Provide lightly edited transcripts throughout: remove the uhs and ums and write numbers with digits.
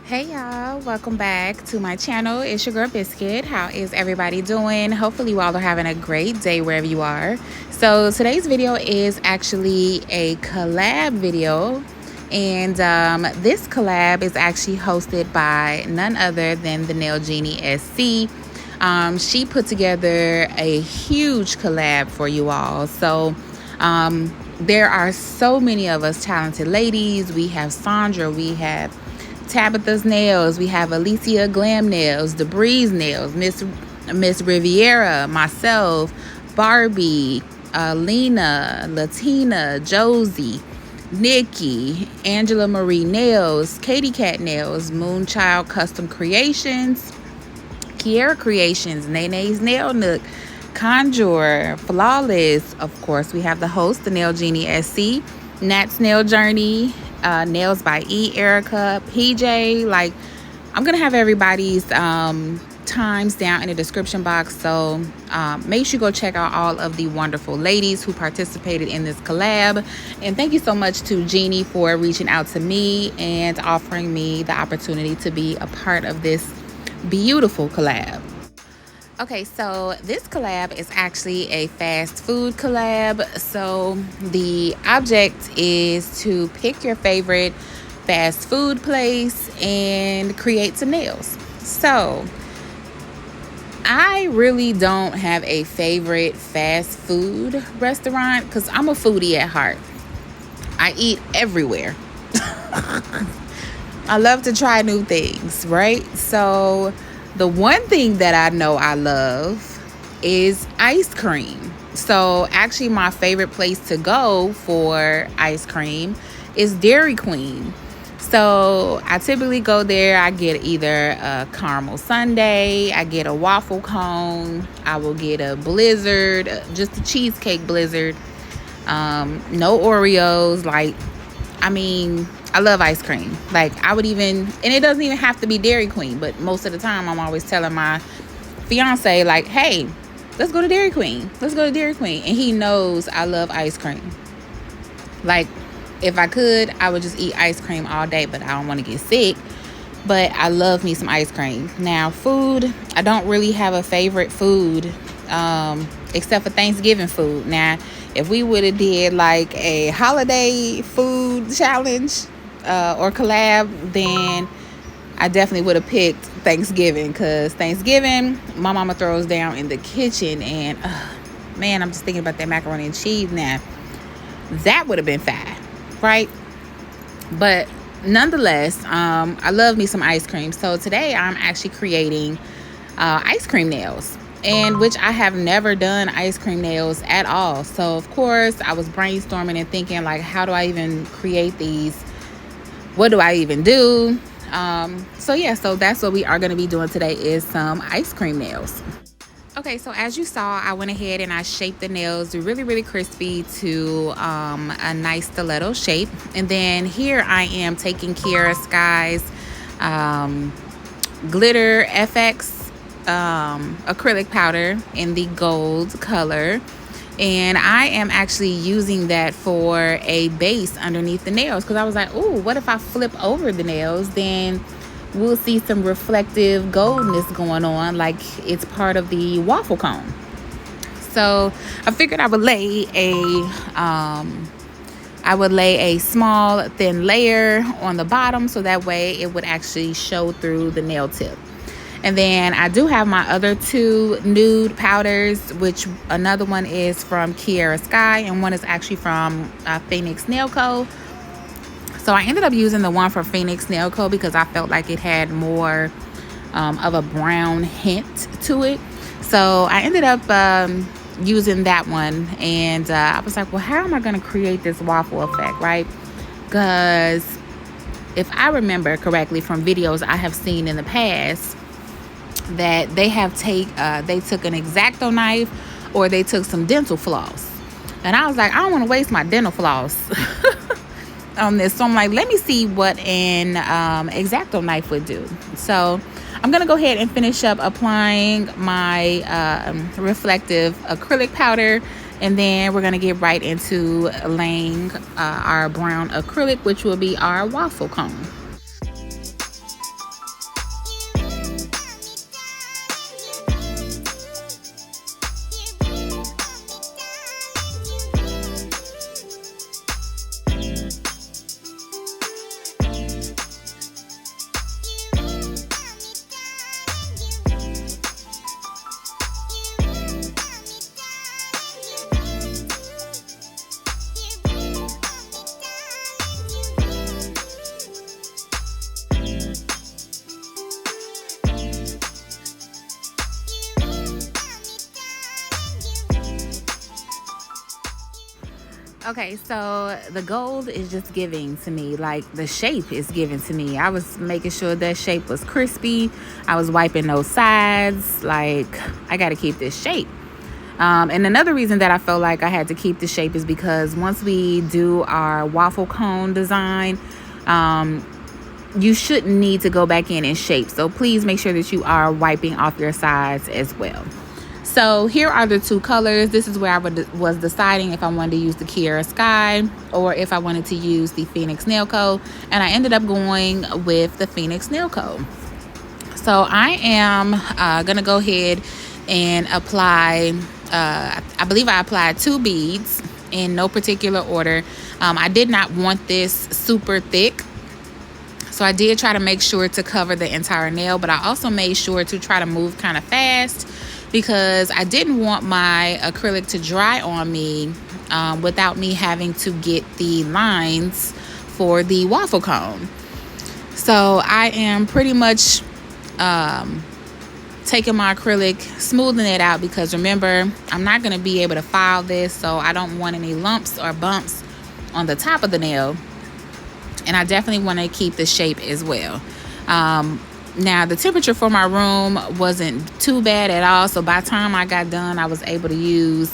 Hey y'all, welcome back to my channel. It's your girl Biscuit. How is everybody doing? Hopefully you all are having a great day wherever you are. So today's video is actually a collab video, and this collab is actually hosted by none other than the Nail Genie SC. She put together a huge collab for you all. So there are so many of us talented ladies. We have Sandra, we have Tabitha's Nails, we have Alicia Glam Nails, Debree's Nails, Miss Riviera, myself, Barbie, Lena, Latina, Josie, Nikki, Angela Marie Nails, Katie Cat Nails, Moonchild Custom Creations, Kiera Creations, Nene's Nail Nook, Conjure, Flawless. Of course, we have the host, the Nail Genie SC, Nat's Nail Journey, Nails by E, Erica, PJ. Like, I'm gonna have everybody's times down in the description box, so make sure you go check out all of the wonderful ladies who participated in this collab. And thank you so much to Genie for reaching out to me and offering me the opportunity to be a part of this beautiful collab. Okay, so this collab is actually a fast food collab. So the object is to pick your favorite fast food place and create some nails. So I really don't have a favorite fast food restaurant because I'm a foodie at heart. I eat everywhere. I love to try new things, right? So the one thing that I know I love is ice cream. So actually my favorite place to go for ice cream is DairyQueen. So I typically go there. I get either a caramel sundae, I get a waffle cone, I will get a blizzard, just a cheesecake blizzard, no Oreos. I love ice cream. Like, I would even, and it doesn't even have to be Dairy Queen, but most of the time I'm always telling my fiance, like, hey, let's go to Dairy Queen. Let's go to Dairy Queen. And he knows I love ice cream. Like, if I could, I would just eat ice cream all day, but I don't want to get sick. But I love me some ice cream. Now, food, I don't really have a favorite food, except for Thanksgiving food. Now, if we would have did like a holiday food challenge or collab, then I definitely would have picked Thanksgiving, because Thanksgiving, my mama throws down in the kitchen, and man, I'm just thinking about that macaroni and cheese now. That would have been fine, right? But nonetheless, I love me some ice cream. So today I'm actually creating ice cream nails, and which I have never done ice cream nails at all. So of course I was brainstorming and thinking, like, how do I even create these? What do I even do? So that's what we are going to be doing today, is some ice cream nails. Okay, so as you saw, I went ahead and I shaped the nails really crispy to a nice stiletto shape. And then here I am taking Kiera Sky's Glitter FX acrylic powder in the gold color. And I am actually using that for a base underneath the nails, because I was like, oh, what if I flip over the nails? Then we'll see some reflective goldness going on, like it's part of the waffle cone. So I figured I would lay a small thin layer on the bottom, so that way it would actually show through the nail tip. And then I do have my other two nude powders, which another one is from Kiera Sky and one is actually from Phoenix Nail Co. So I ended up using the one from Phoenix Nail Co. because I felt like it had more of a brown hint to it. So I ended up using that one, and I was like, well, how am I going to create this waffle effect, right? Because if I remember correctly from videos I have seen in the past, that they took an X-Acto knife, or they took some dental floss, and I was like, I don't want to waste my dental floss on this. So I'm like, let me see what an X-Acto knife would do. So I'm gonna go ahead and finish up applying my reflective acrylic powder, and then we're gonna get right into laying our brown acrylic, which will be our waffle cone. Okay, so the gold is just giving to me, like the shape is giving to me. I was making sure that shape was crispy. I was wiping those sides. Like, I got to keep this shape. And another reason that I felt like I had to keep the shape is because once we do our waffle cone design, you shouldn't need to go back in and shape. So please make sure that you are wiping off your sides as well. So here are the two colors. This is where I was deciding if I wanted to use the Kiara Sky or if I wanted to use the Phoenix Nail Co. And I ended up going with the Phoenix Nail Co. So I am going to go ahead and apply, I believe I applied 2 beads in no particular order. I did not want this super thick. So I did try to make sure to cover the entire nail, but I also made sure to try to move kind of fast because I didn't want my acrylic to dry on me without me having to get the lines for the waffle cone. So I am pretty much taking my acrylic, smoothing it out because remember, I'm not going to be able to file this, so I don't want any lumps or bumps on the top of the nail. And I definitely want to keep the shape as well. Now, the temperature for my room wasn't too bad at all. So by the time I got done, I was able to use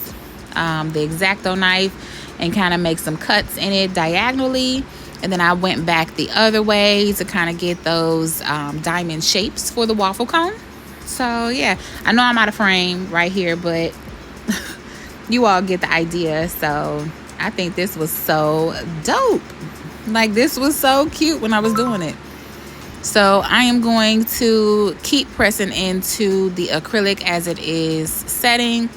the X-Acto knife and kind of make some cuts in it diagonally. And then I went back the other way to kind of get those diamond shapes for the waffle cone. So, yeah, I know I'm out of frame right here, but you all get the idea. So I think this was so dope. Like, this was so cute when I was doing it. So I am going to keep pressing into the acrylic as it is setting.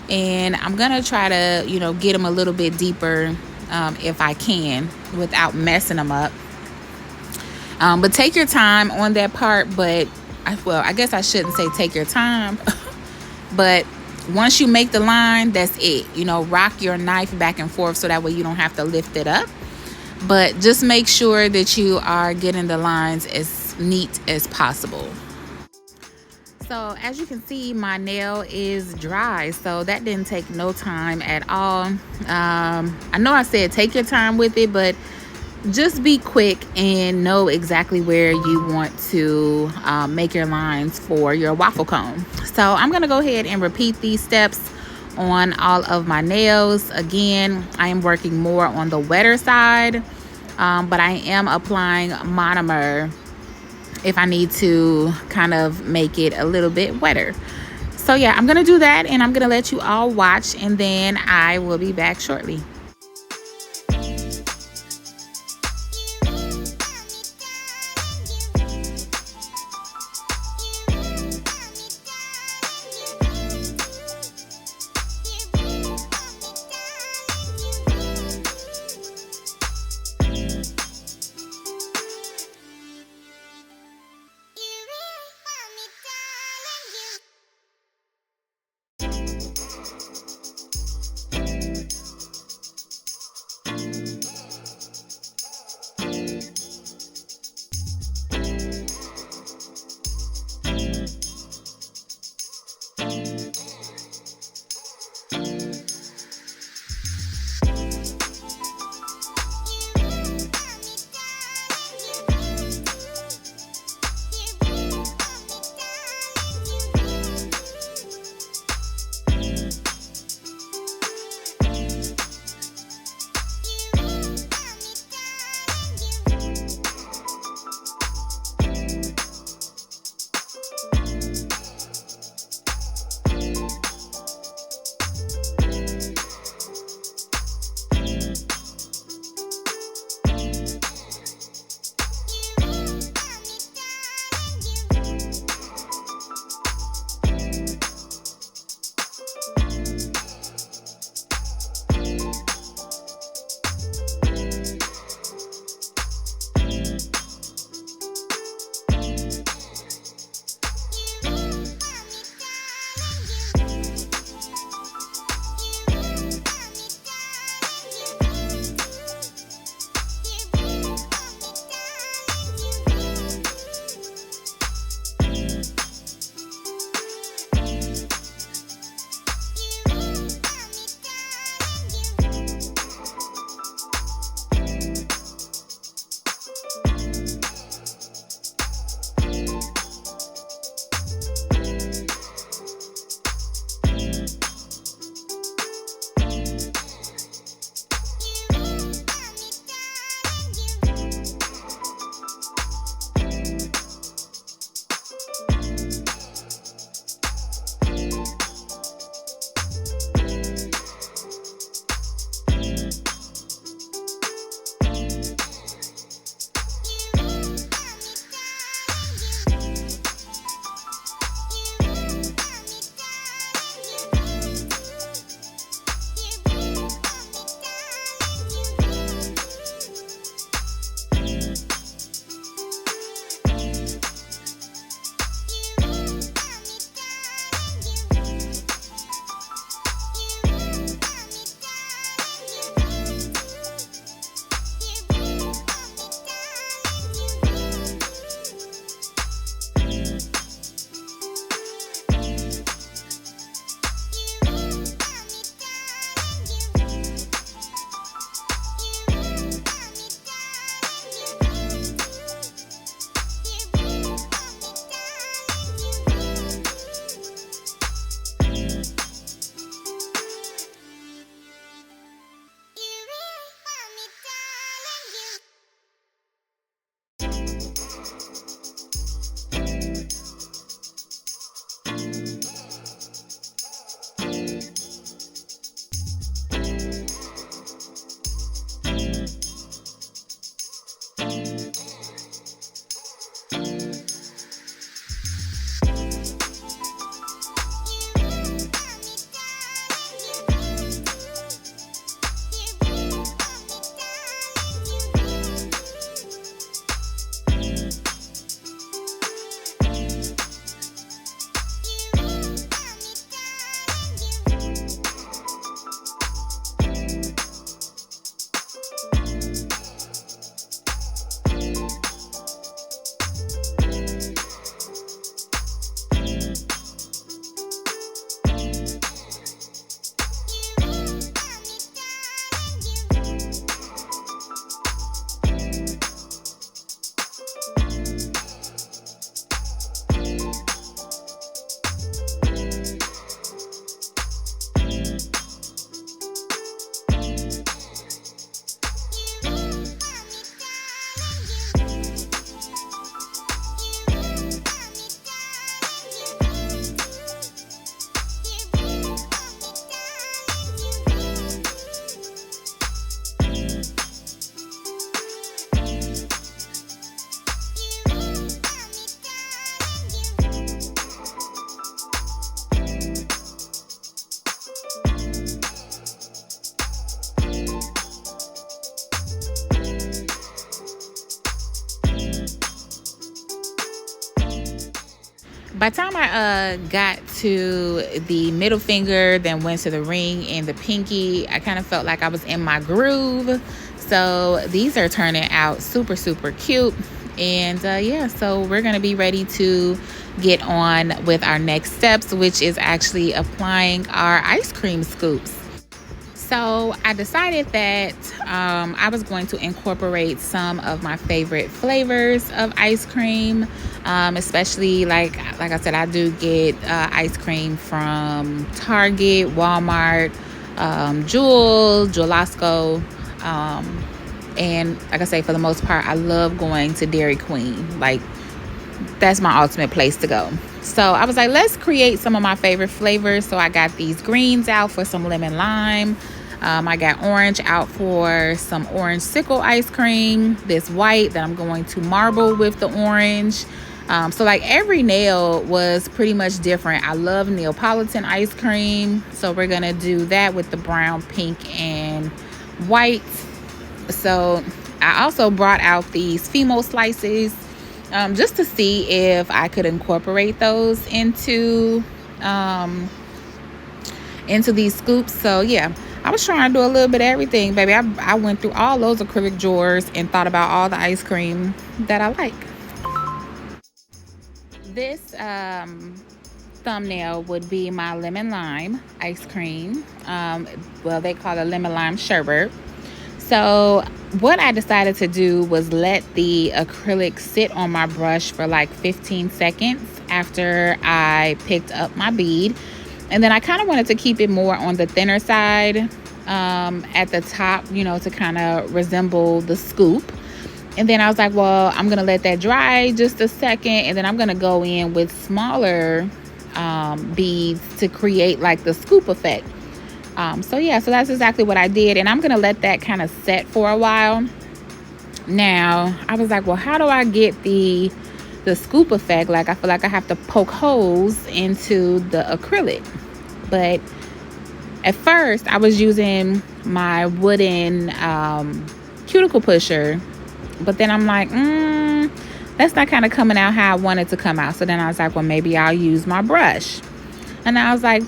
And I'm going to try to, get them a little bit deeper if I can without messing them up. But take your time on that part. But, I guess I shouldn't say take your time. But once you make the line, that's it. Rock your knife back and forth so that way you don't have to lift it up. But just make sure that you are getting the lines as neat as possible. So as you can see, my nail is dry, so that didn't take no time at all. I know I said take your time with it, but just be quick and know exactly where you want to make your lines for your waffle cone. So I'm going to go ahead and repeat these steps on all of my nails. Again, I am working more on the wetter side, but I am applying monomer if I need to kind of make it a little bit wetter. So yeah, I'm gonna do that and I'm gonna let you all watch, and then I will be back shortly. By the time I got to the middle finger, then went to the ring and the pinky, I kind of felt like I was in my groove. So these are turning out super, super cute. And yeah, so we're going to be ready to get on with our next steps, which is actually applying our ice cream scoops. So I decided that I was going to incorporate some of my favorite flavors of ice cream, especially like I said, I do get ice cream from Target, Walmart, Jewel, Jewel-Osco, and like I say, for the most part, I love going to DairyQueen. Like, that's my ultimate place to go. So I was like, let's create some of my favorite flavors. So I got these greens out for some lemon lime. I got orange out for some orange sickle ice cream. This white that I'm going to marble with the orange. So like every nail was pretty much different. I love Neapolitan ice cream. So we're going to do that with the brown, pink, and white. So I also brought out these Fimo slices just to see if I could incorporate those into these scoops. So yeah, I was trying to do a little bit of everything, baby. I went through all those acrylic drawers and thought about all the ice cream that I like. This thumbnail would be my lemon lime ice cream. Well, they call it lemon lime sherbet. So what I decided to do was let the acrylic sit on my brush for like 15 seconds after I picked up my bead. And then I kind of wanted to keep it more on the thinner side at the top, you know, to kind of resemble the scoop. And then I was like, well, I'm going to let that dry just a second. And then I'm going to go in with smaller beads to create like the scoop effect. So yeah, so that's exactly what I did. And I'm going to let that kind of set for a while. Now, I was like, well, how do I get the scoop effect? Like, I feel like I have to poke holes into the acrylic. But at first, I was using my wooden cuticle pusher. But then I'm like, that's not kind of coming out how I want it to come out. So then I was like, well, maybe I'll use my brush. And I was like,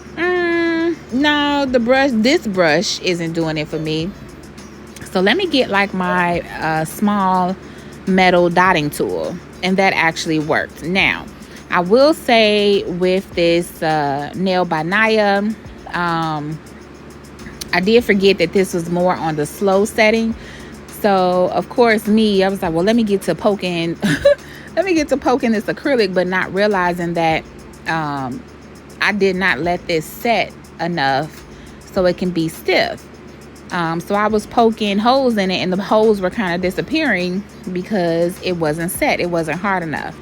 no, this brush isn't doing it for me. So let me get like my small metal dotting tool. And that actually worked. Now, I will say with this nail by Naya, I did forget that this was more on the slow setting. So of course I was like, well, let me get to poking let me get to poking this acrylic, but not realizing that I did not let this set enough so it can be stiff. So I was poking holes in it, and the holes were kind of disappearing because it wasn't set. It wasn't hard enough,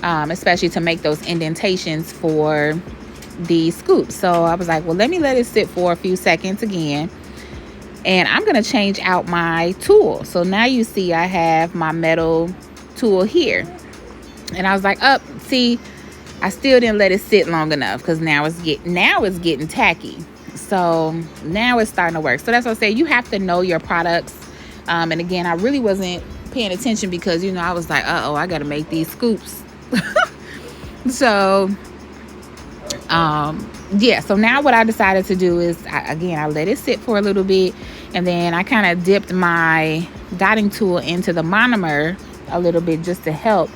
especially to make those indentations for the scoop. So I was like, well, let me let it sit for a few seconds again. And I'm going to change out my tool. So now you see I have my metal tool here. And I was like, see, I still didn't let it sit long enough because now it's getting tacky. So now it's starting to work. So that's what I say. You have to know your products. And again, I really wasn't paying attention because, you know, I was like, I got to make these scoops. So, yeah. So now what I decided to do is, I let it sit for a little bit. And then I kind of dipped my dotting tool into the monomer a little bit just to help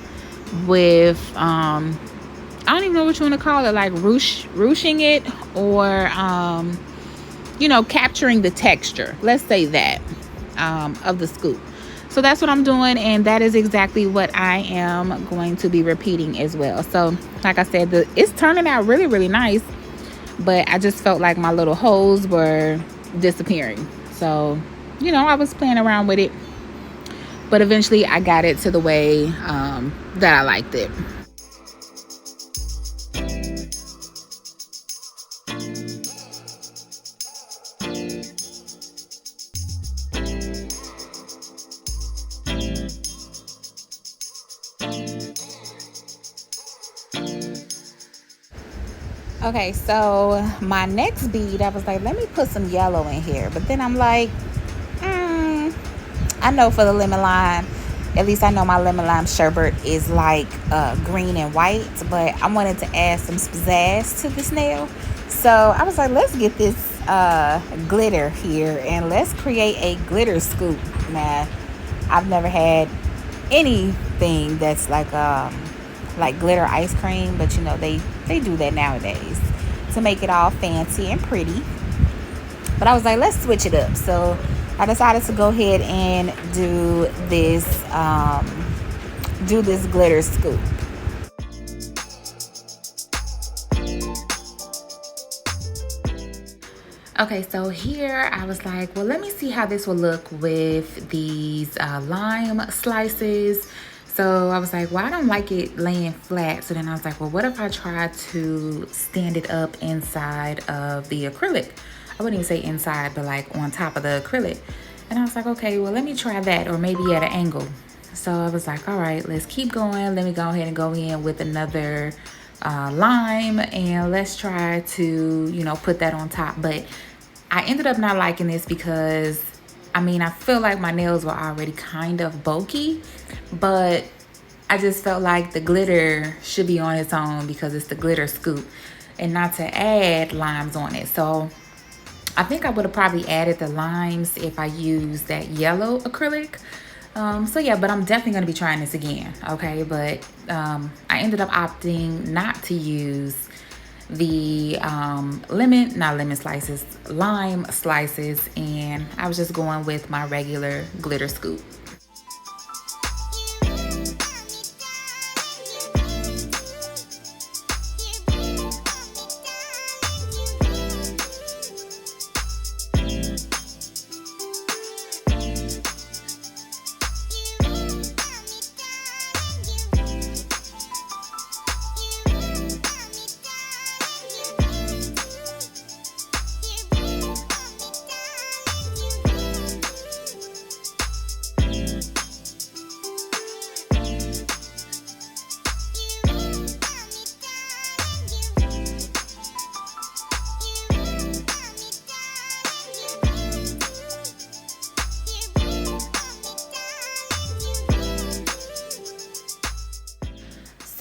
with, I don't even know what you want to call it, like ruching it or, you know, capturing the texture. Let's say that, of the scoop. So that's what I'm doing. And that is exactly what I am going to be repeating as well. So like I said, it's turning out really, really nice. But I just felt like my little holes were disappearing. So, you know, I was playing around with it. But eventually I got it to the way that I liked it. Okay, so my next bead, I was like, let me put some yellow in here. But then I'm like, I know for the lemon lime, At least I know my lemon lime sherbet is like green and white, but I wanted to add some pizzazz to this nail. So I was like, let's get this glitter here and let's create a glitter scoop. Now, I've never had anything that's like glitter ice cream, but you know they do that nowadays to make it all fancy and pretty. But I was like, let's switch it up. So I decided to go ahead and do this glitter scoop. Okay, so here I was like, well, let me see how this will look with these lime slices. So I was like, well, I don't like it laying flat. So then I was like, well, what if I try to stand it up inside of the acrylic? I wouldn't even say inside, but like on top of the acrylic. And I was like, okay, well, let me try that, or maybe at an angle. So I was like, all right, let's keep going. Let me go ahead and go in with another lime, and let's try to, you know, put that on top. But I ended up not liking this because, I mean, I feel like my nails were already kind of bulky, but I just felt like the glitter should be on its own because it's the glitter scoop and not to add limes on it. So I think I would have probably added the limes if I used that yellow acrylic. So yeah, but I'm definitely going to be trying this again, okay? But I ended up opting not to use the lime slices, and I was just going with my regular glitter scoop.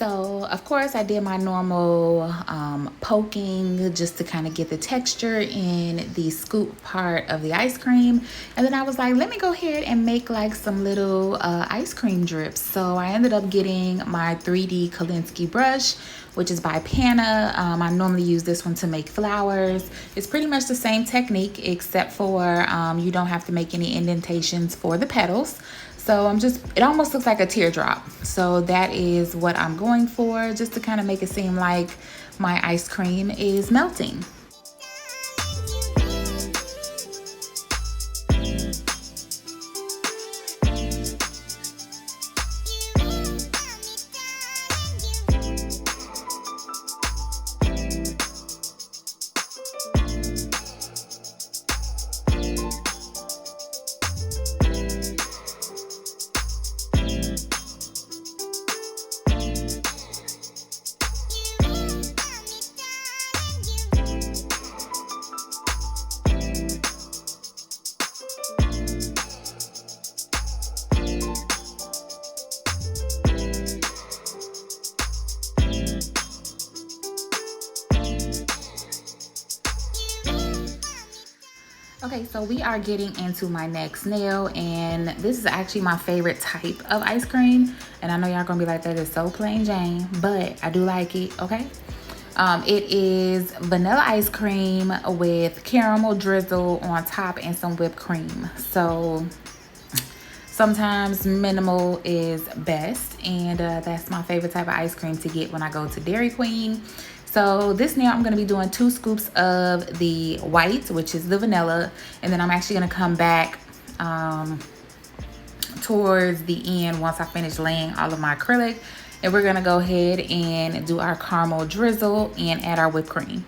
So of course I did my normal poking just to kind of get the texture in the scoop part of the ice cream. And then I was like, let me go ahead and make like some little ice cream drips. So I ended up getting my 3D Kolinsky brush, which is by Panna. I normally use this one to make flowers. It's pretty much the same technique, except for you don't have to make any indentations for the petals. So it almost looks like a teardrop. So that is what I'm going for, just to kind of make it seem like my ice cream is melting. Okay, so we are getting into my next nail, and this is actually my favorite type of ice cream. And I know y'all gonna be like, that is so plain Jane, but I do like it, okay? It is vanilla ice cream with caramel drizzle on top and some whipped cream. So sometimes minimal is best, and that's my favorite type of ice cream to get when I go to DairyQueen. So this now I'm going to be doing 2 scoops of the white, which is the vanilla, and then I'm actually going to come back towards the end once I finish laying all of my acrylic, and we're going to go ahead and do our caramel drizzle and add our whipped cream.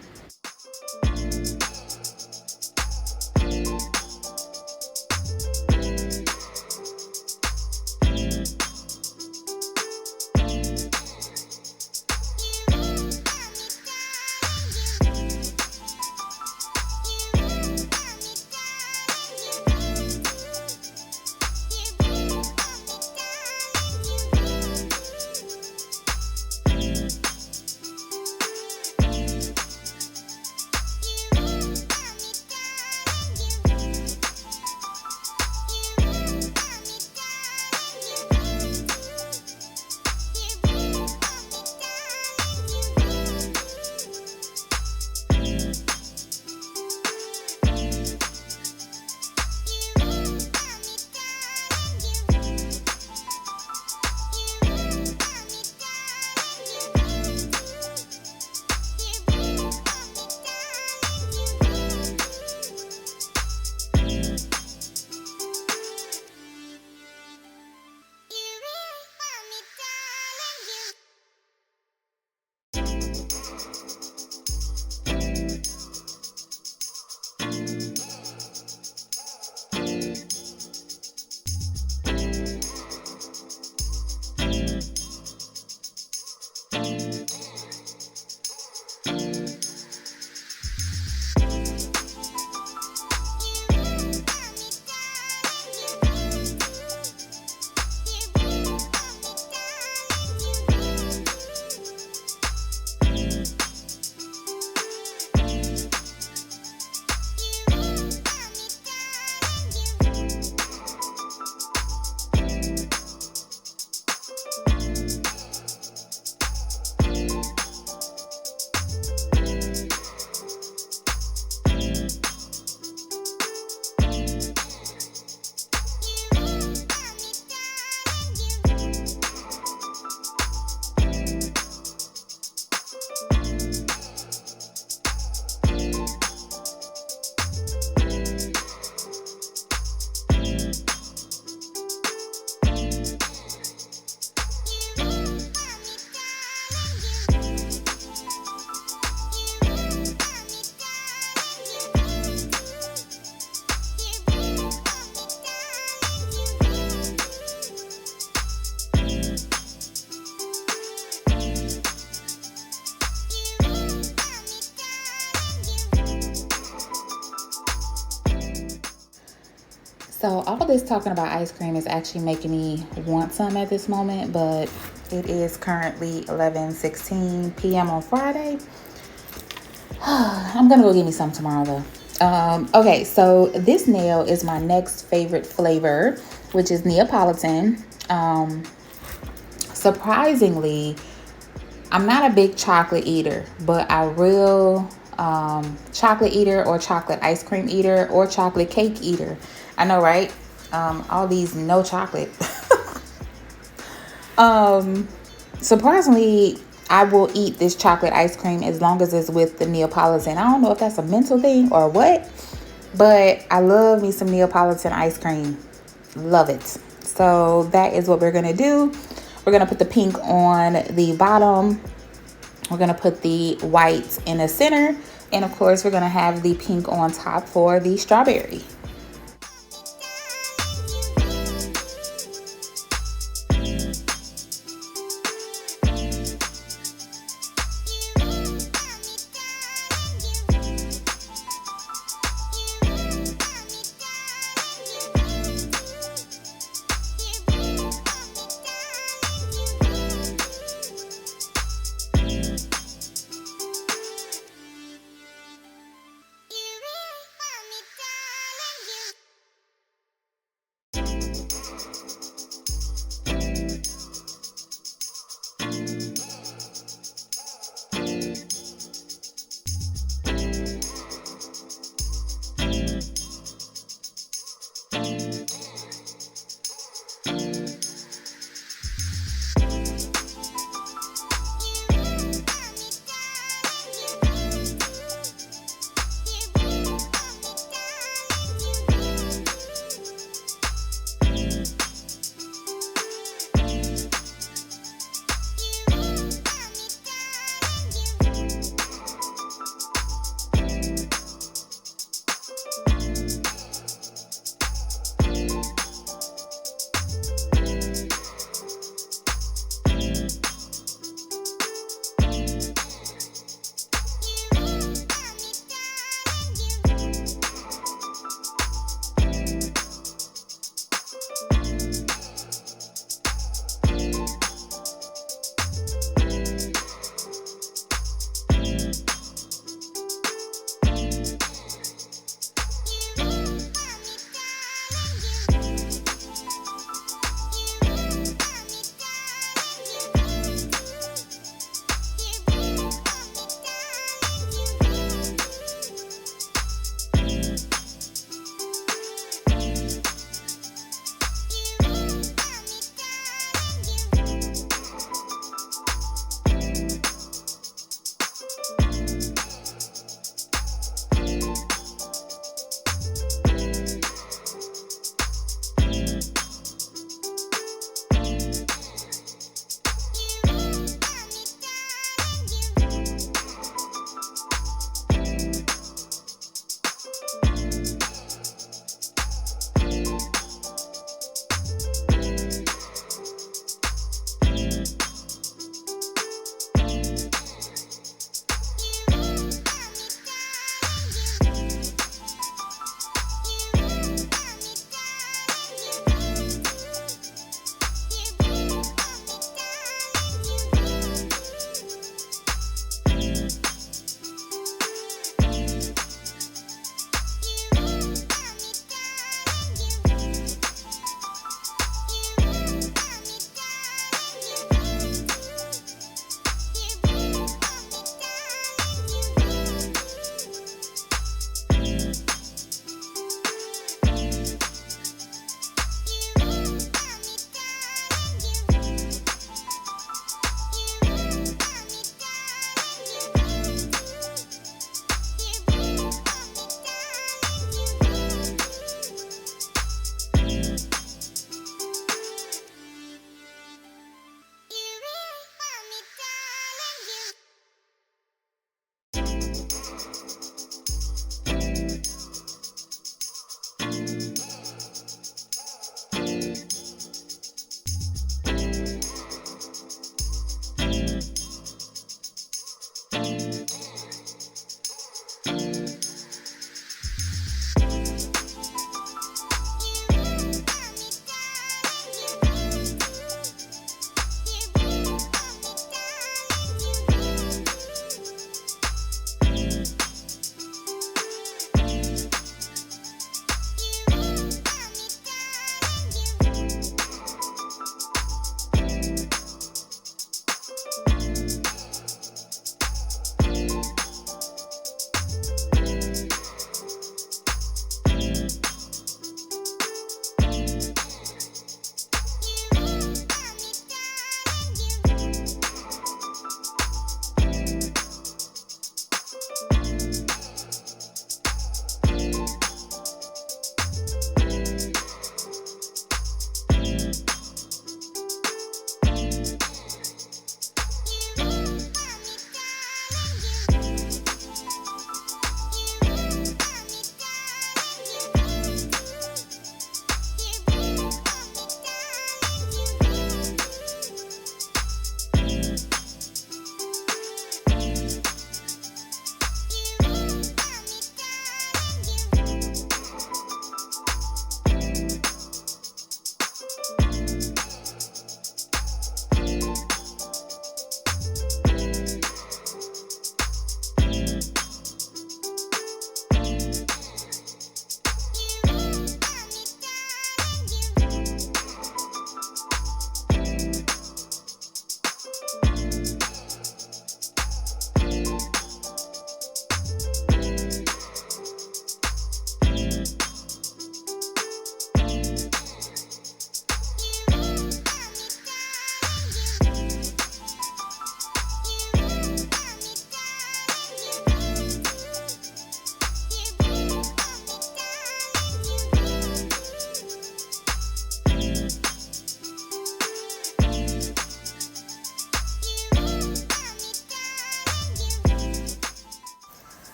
So all this talking about ice cream is actually making me want some at this moment, but it is currently 11:16 p.m. on Friday. I'm gonna go get me some tomorrow though. Okay, so this nail is my next favorite flavor, which is Neapolitan. Surprisingly, I'm not a big chocolate eater, but I will chocolate eater or chocolate ice cream eater or chocolate cake eater. I know, right? All these no chocolate. Surprisingly, I will eat this chocolate ice cream as long as it's with the Neapolitan. I don't know if that's a mental thing or what, but I love me some Neapolitan ice cream. Love it. So that is what we're gonna do. We're gonna put the pink on the bottom. We're gonna put the white in the center. And of course, we're gonna have the pink on top for the strawberry.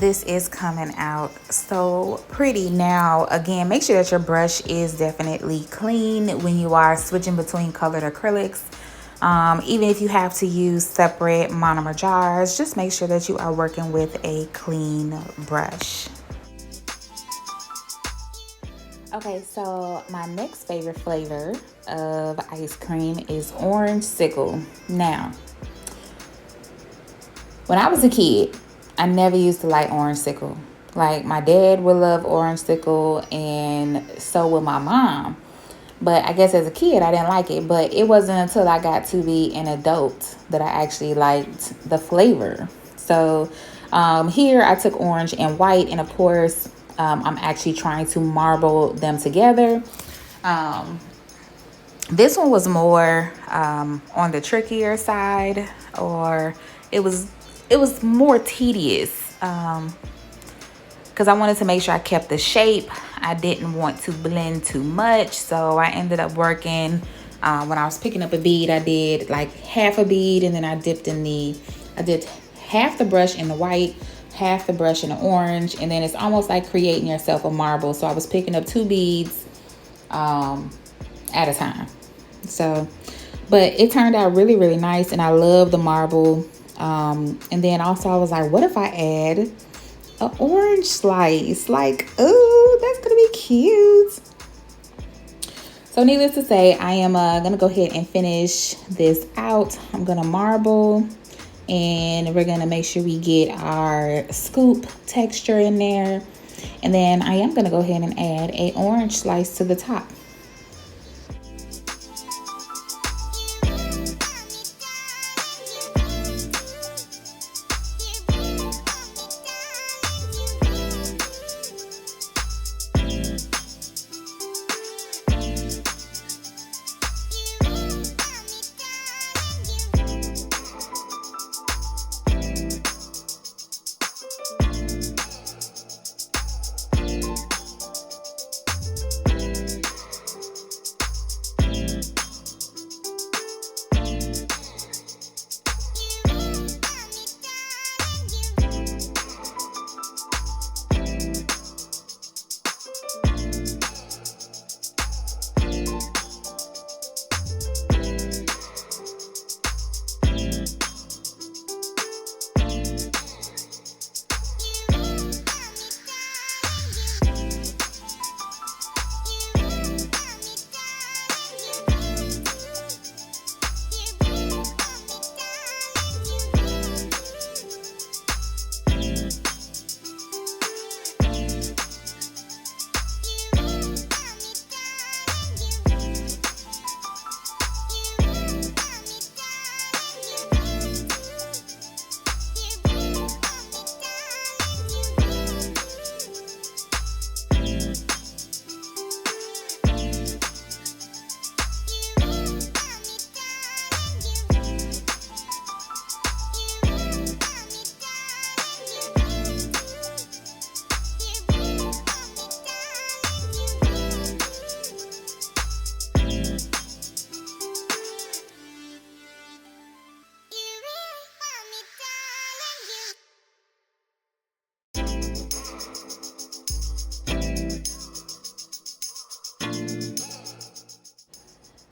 this is coming out so pretty. Now, again, make sure that your brush is definitely clean when you are switching between colored acrylics. Even if you have to use separate monomer jars, just make sure that you are working with a clean brush. Okay, so my next favorite flavor of ice cream is orange sickle. Now, when I was a kid, I never used to like orange sickle. Like, my dad would love orange sickle, and so would my mom. But I guess as a kid, I didn't like it. But it wasn't until I got to be an adult that I actually liked the flavor. So here I took orange and white, and of course, I'm actually trying to marble them together. This one was more on the trickier side, or it was more tedious because I wanted to make sure I kept the shape. I didn't want to blend too much, so I ended up working when I was picking up a bead, I did like half a bead, and then I did half the brush in the white, half the brush in the orange, and then it's almost like creating yourself a marble. So I was picking up 2 beads at a time. So, but it turned out really, really nice, and I love the marble. And then also I was like, what if I add an orange slice? Like, oh, that's gonna be cute. So needless to say, I am gonna go ahead and finish this out. I'm gonna marble, and we're gonna make sure we get our scoop texture in there. And then I am gonna go ahead and add an orange slice to the top.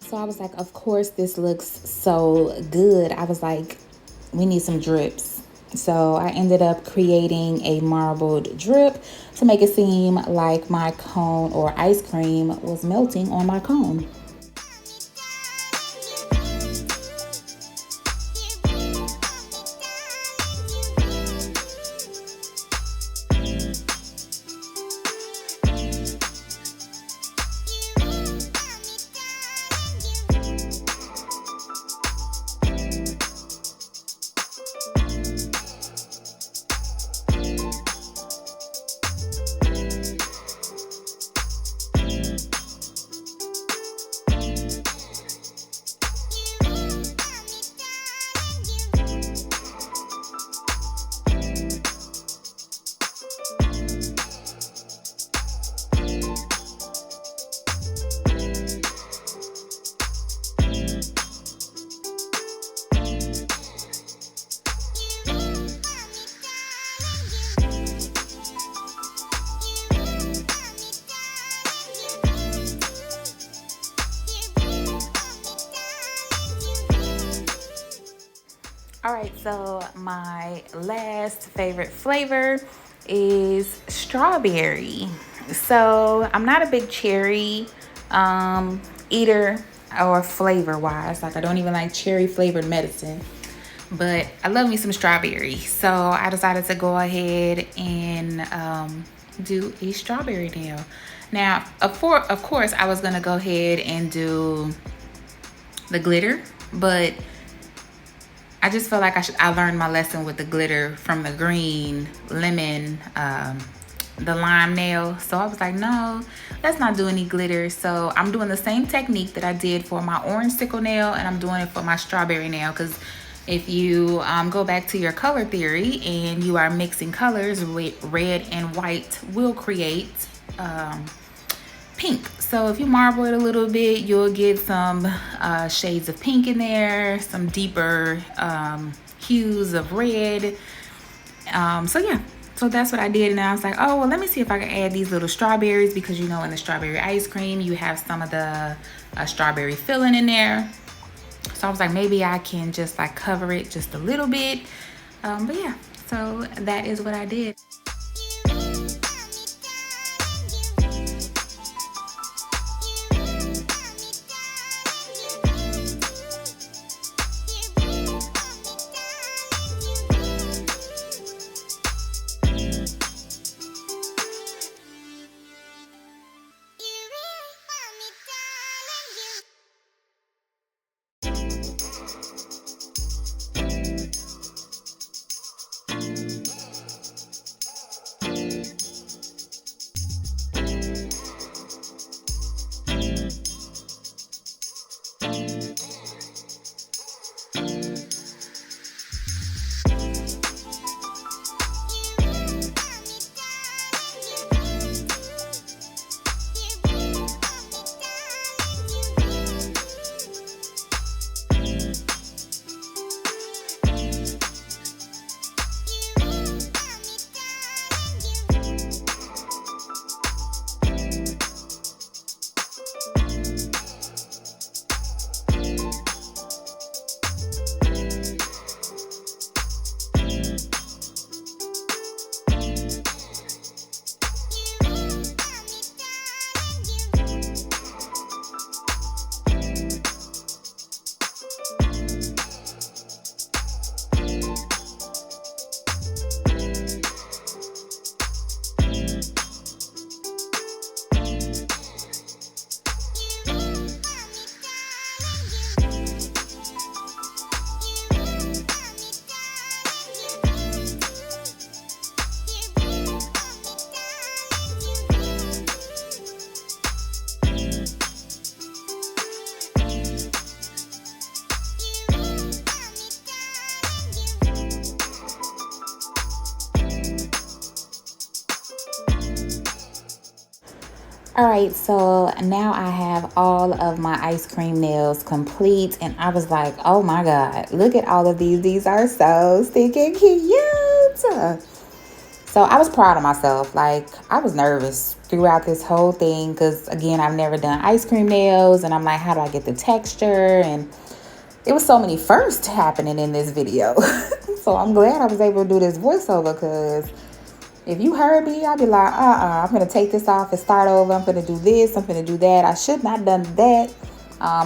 So I was like, of course, this looks so good. I was like, we need some drips. So I ended up creating a marbled drip to make it seem like my cone or ice cream was melting on my cone. All right, so my last favorite flavor is strawberry. So I'm not a big cherry eater or flavor wise. Like I don't even like cherry flavored medicine, but I love me some strawberry. So I decided to go ahead and do a strawberry nail. Now, of course, I was gonna go ahead and do the glitter, but I just felt like I learned my lesson with the glitter from the green lemon, the lime nail. So I was like, no, let's not do any glitter. So I'm doing the same technique that I did for my orange sickle nail, and I'm doing it for my strawberry nail. Because if you go back to your color theory and you are mixing colors, red and white will create pink. So if you marble it a little bit, you'll get some shades of pink in there, some deeper hues of red. So yeah, so that's what I did. And I was like, oh, well, let me see if I can add these little strawberries, because you know in the strawberry ice cream, you have some of the strawberry filling in there. So I was like, maybe I can just like cover it just a little bit. But yeah, so that is what I did. All right, so now I have all of my ice cream nails complete, and I was like, oh my God, look at all of these. These are so stinking cute. So I was proud of myself. Like, I was nervous throughout this whole thing because, again, I've never done ice cream nails, and I'm like, how do I get the texture? And it was so many firsts happening in this video. So I'm glad I was able to do this voiceover, because if you heard me, I'd be like, I'm going to take this off and start over. I'm going to do this. I'm going to do that. I should not have done that.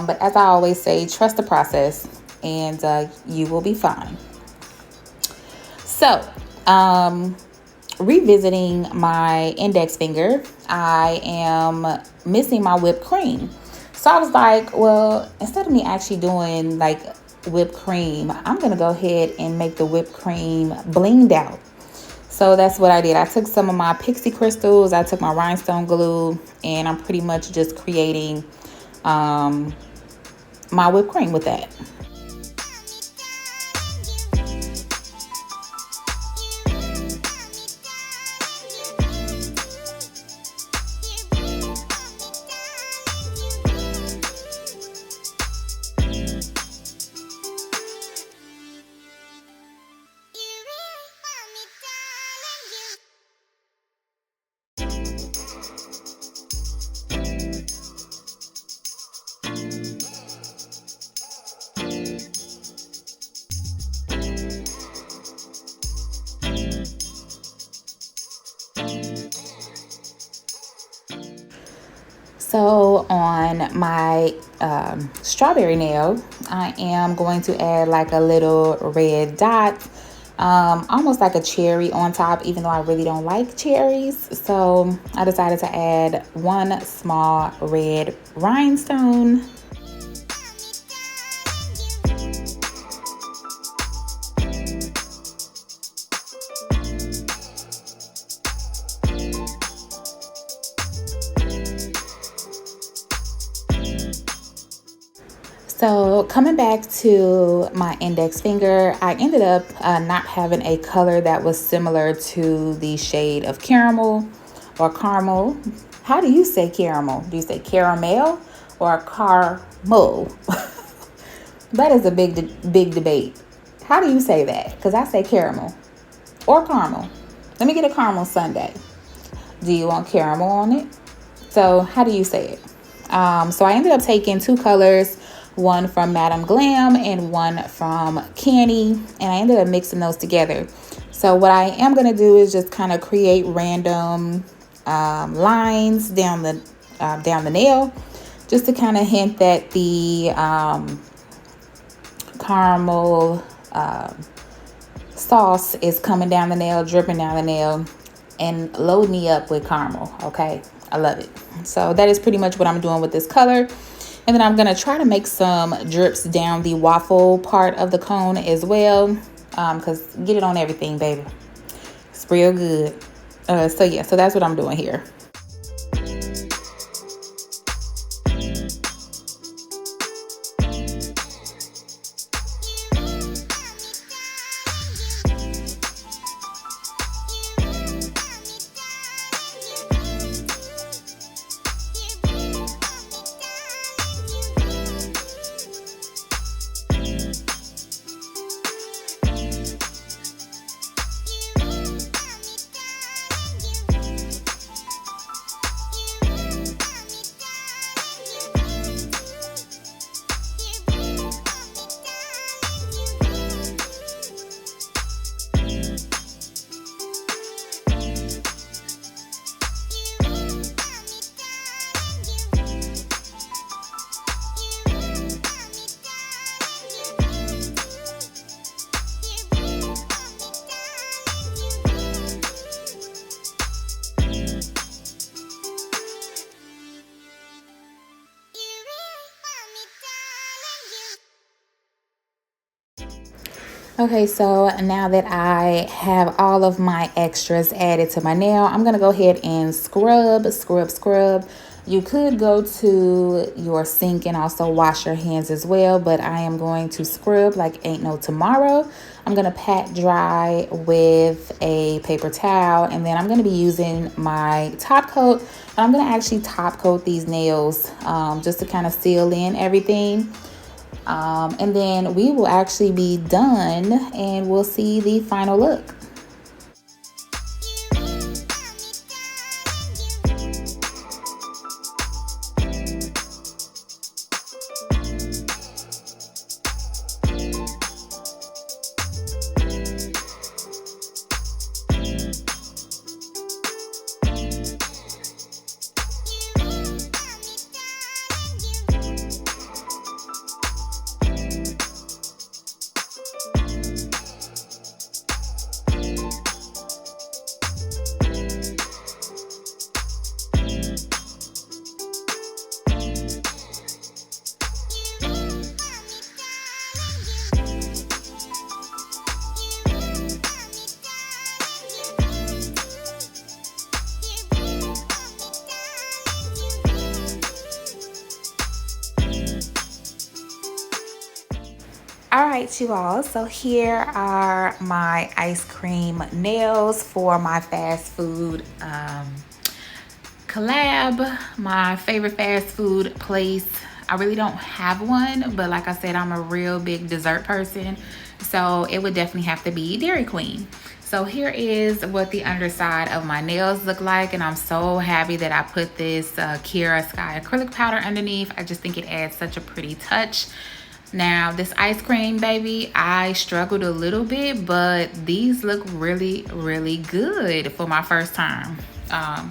But as I always say, trust the process and you will be fine. So, revisiting my index finger, I am missing my whipped cream. So I was like, well, instead of me actually doing like whipped cream, I'm going to go ahead and make the whipped cream blinged out. So that's what I did. I took some of my pixie crystals, I took my rhinestone glue, and I'm pretty much just creating my whipped cream with that. So on my strawberry nail, I am going to add like a little red dot, almost like a cherry on top, even though I really don't like cherries. So I decided to add one small red rhinestone. So coming back to my index finger, I ended up not having a color that was similar to the shade of caramel or caramel. How do you say caramel? Do you say caramel or caramel? That is a big debate. How do you say that? Because I say caramel or caramel. Let me get a caramel sundae. Do you want caramel on it? So how do you say it? So I ended up taking two colors, one from Madame Glam and one from Canny, and I ended up mixing those together. So what I am going to do is just kind of create random lines down the nail, just to kind of hint that the caramel sauce is coming down the nail, dripping down the nail, and load me up with caramel. Okay, I love it. So that is pretty much what I'm doing with this color. And then I'm going to try to make some drips down the waffle part of the cone as well, because get it on everything, baby. It's real good. So yeah, so that's what I'm doing here. Okay, so now that I have all of my extras added to my nail, I'm going to go ahead and scrub. You could go to your sink and also wash your hands as well, but I am going to scrub like ain't no tomorrow. I'm going to pat dry with a paper towel, and then I'm going to be using my top coat. I'm going to actually top coat these nails just to kind of seal in everything. And then we will actually be done and we'll see the final look. All right, you all, so here are my ice cream nails for my fast food collab, my favorite fast food place. I really don't have one, but like I said, I'm a real big dessert person, so it would definitely have to be DairyQueen. So here is what the underside of my nails look like, and I'm so happy that I put this Kira Sky acrylic powder underneath. I just think it adds such a pretty touch. Now this ice cream, baby, I struggled a little bit, but these look really, really good for my first time.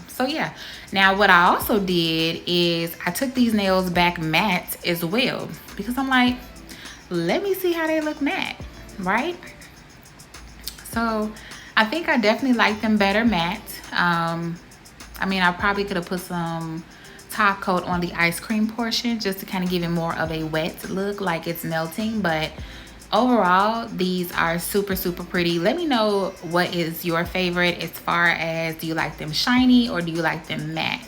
So yeah. Now what I also did is I took these nails back matte as well, because I'm like, let me see how they look matte, right? So I think I definitely like them better matte. I mean, I probably could have put some top coat on the ice cream portion just to kind of give it more of a wet look, like it's melting. But overall, these are super, super pretty. Let me know what is your favorite as far as, do you like them shiny or do you like them matte?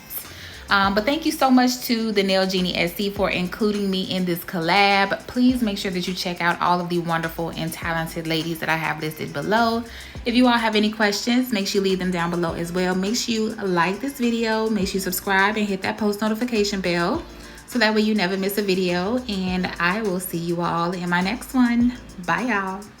But thank you so much to the Nail Genie SC for including me in this collab. Please make sure that you check out all of the wonderful and talented ladies that I have listed below. If you all have any questions, make sure you leave them down below as well. Make sure you like this video, make sure you subscribe and hit that post notification bell so that way you never miss a video. And I will see you all in my next one. Bye, y'all.